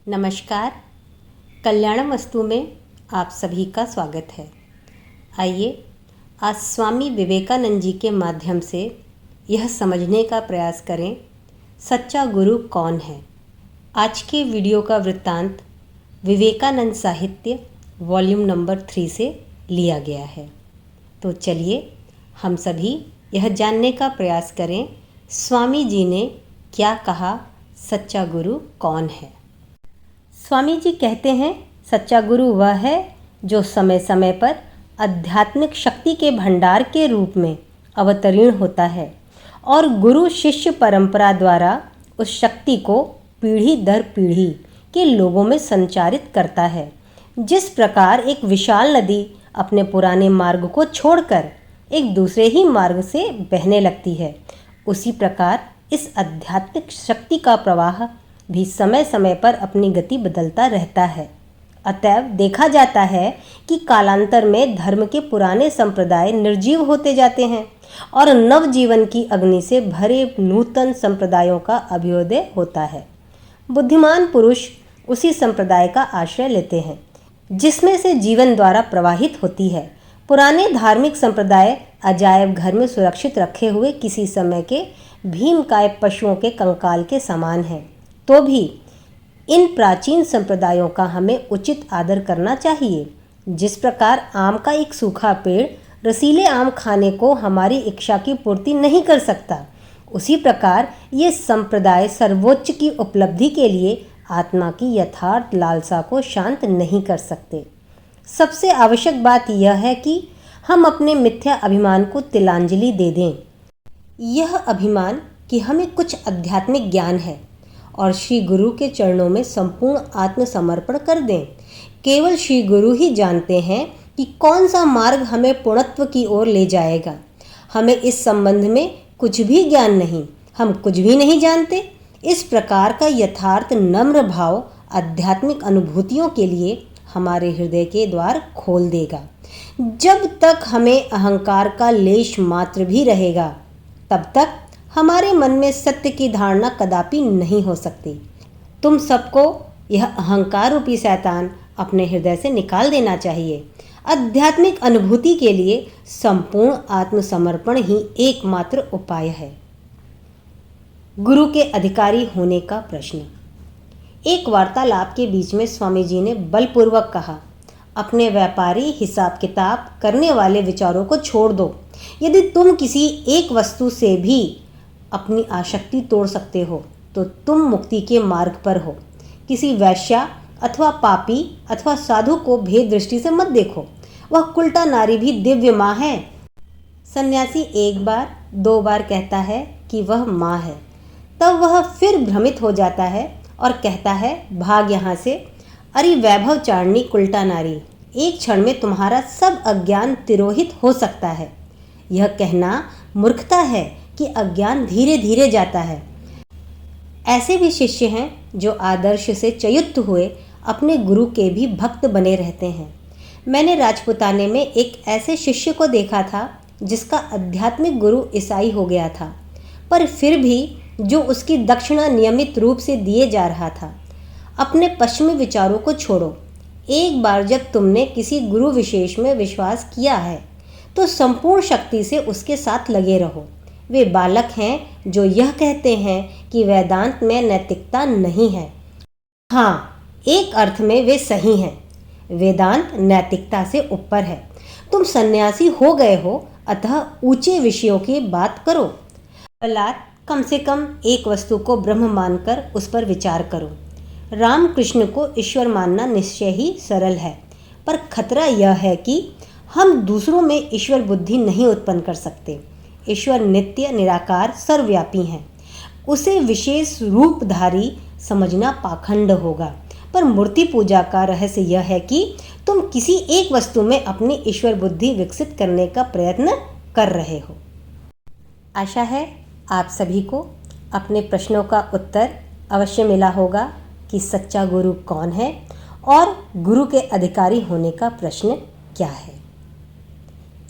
नमस्कार। कल्याणमस्तु में आप सभी का स्वागत है। आइए आज स्वामी विवेकानंद जी के माध्यम से यह समझने का प्रयास करें, सच्चा गुरु कौन है। आज के वीडियो का वृत्तांत विवेकानंद साहित्य वॉल्यूम नंबर 3 से लिया गया है। तो चलिए हम सभी यह जानने का प्रयास करें, स्वामी जी ने क्या कहा, सच्चा गुरु कौन है। स्वामी जी कहते हैं, सच्चा गुरु वह है जो समय समय पर आध्यात्मिक शक्ति के भंडार के रूप में अवतरीण होता है और गुरु शिष्य परंपरा द्वारा उस शक्ति को पीढ़ी दर पीढ़ी के लोगों में संचारित करता है। जिस प्रकार एक विशाल नदी अपने पुराने मार्ग को छोड़कर एक दूसरे ही मार्ग से बहने लगती है, उसी प्रकार इस आध्यात्मिक शक्ति का प्रवाह भी समय समय पर अपनी गति बदलता रहता है। अतएव देखा जाता है कि कालांतर में धर्म के पुराने संप्रदाय निर्जीव होते जाते हैं और नव जीवन की अग्नि से भरे नूतन संप्रदायों का अभ्युदय होता है। बुद्धिमान पुरुष उसी संप्रदाय का आश्रय लेते हैं जिसमें से जीवन द्वारा प्रवाहित होती है। पुराने धार्मिक संप्रदाय अजायब घर में सुरक्षित रखे हुए किसी समय के भीमकाय पशुओं के कंकाल के समान हैं। तो भी इन प्राचीन संप्रदायों का हमें उचित आदर करना चाहिए। जिस प्रकार आम का एक सूखा पेड़ रसीले आम खाने को हमारी इच्छा की पूर्ति नहीं कर सकता, उसी प्रकार ये संप्रदाय सर्वोच्च की उपलब्धि के लिए आत्मा की यथार्थ लालसा को शांत नहीं कर सकते। सबसे आवश्यक बात यह है कि हम अपने मिथ्या अभिमान को तिलांजलि दे दें। यह अभिमान कि हमें कुछ आध्यात्मिक ज्ञान है और श्री गुरु के चरणों में संपूर्ण आत्मसमर्पण कर दें। केवल श्री गुरु ही जानते हैं कि कौन सा मार्ग हमें पूर्णत्व की ओर ले जाएगा। हमें इस संबंध में कुछ भी ज्ञान नहीं, हम कुछ भी नहीं जानते। इस प्रकार का यथार्थ नम्र भाव आध्यात्मिक अनुभूतियों के लिए हमारे हृदय के द्वार खोल देगा। जब तक हमें अहंकार का लेश मात्र भी रहेगा, तब तक हमारे मन में सत्य की धारणा कदापि नहीं हो सकती। तुम सबको यह अहंकार रूपी शैतान अपने हृदय से निकाल देना चाहिए। आध्यात्मिक अनुभूति के लिए संपूर्ण आत्मसमर्पण ही एकमात्र उपाय है। गुरु के अधिकारी होने का प्रश्न। एक वार्तालाप के बीच में स्वामी जी ने बलपूर्वक कहा, अपने व्यापारी हिसाब किताब करने वाले विचारों को छोड़ दो। यदि तुम किसी एक वस्तु से भी अपनी आसक्ति तोड़ सकते हो तो तुम मुक्ति के मार्ग पर हो। किसी वैश्या अथवा पापी अथवा साधु को भेद दृष्टि से मत देखो। वह कुलटा नारी भी दिव्य माँ है। सन्यासी एक बार दो बार कहता है कि वह माँ है, तब वह फिर भ्रमित हो जाता है और कहता है, भाग यहाँ से। अरे वैभव चारणी कुलटा नारी, एक क्षण में तुम्हारा सब अज्ञान तिरोहित हो सकता है। यह कहना मूर्खता है कि अज्ञान धीरे धीरे जाता है। ऐसे भी शिष्य हैं जो आदर्श से च्युत हुए अपने गुरु के भी भक्त बने रहते हैं। मैंने राजपुताने में एक ऐसे शिष्य को देखा था जिसका आध्यात्मिक गुरु ईसाई हो गया था, पर फिर भी जो उसकी दक्षिणा नियमित रूप से दिए जा रहा था। अपने पश्चिमी विचारों को छोड़ो। एक बार जब तुमने किसी गुरु विशेष में विश्वास किया है तो संपूर्ण शक्ति से उसके साथ लगे रहो। वे बालक हैं जो यह कहते हैं कि वेदांत में नैतिकता नहीं है। हाँ, एक अर्थ में वे सही हैं। वेदांत नैतिकता से ऊपर है। तुम सन्यासी हो गए हो, अतः ऊंचे विषयों की बात करो। बलात् कम से कम एक वस्तु को ब्रह्म मानकर उस पर विचार करो। रामकृष्ण को ईश्वर मानना निश्चय ही सरल है, पर खतरा यह है कि हम दूसरों में ईश्वर बुद्धि नहीं उत्पन्न कर सकते। ईश्वर नित्य निराकार सर्वव्यापी हैं। उसे विशेष रूपधारी समझना पाखंड होगा। पर मूर्ति पूजा का रहस्य यह है कि तुम किसी एक वस्तु में अपनी ईश्वर बुद्धि विकसित करने का प्रयत्न कर रहे हो। आशा है आप सभी को अपने प्रश्नों का उत्तर अवश्य मिला होगा कि सच्चा गुरु कौन है और गुरु के अधिकारी होने का प्रश्न क्या है।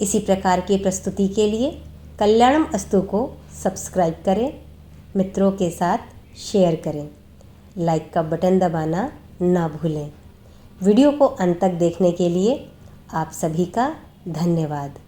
इसी प्रकार की प्रस्तुति के लिए कल्याणमस्तु को सब्सक्राइब करें, मित्रों के साथ शेयर करें, लाइक का बटन दबाना ना भूलें। वीडियो को अंत तक देखने के लिए आप सभी का धन्यवाद।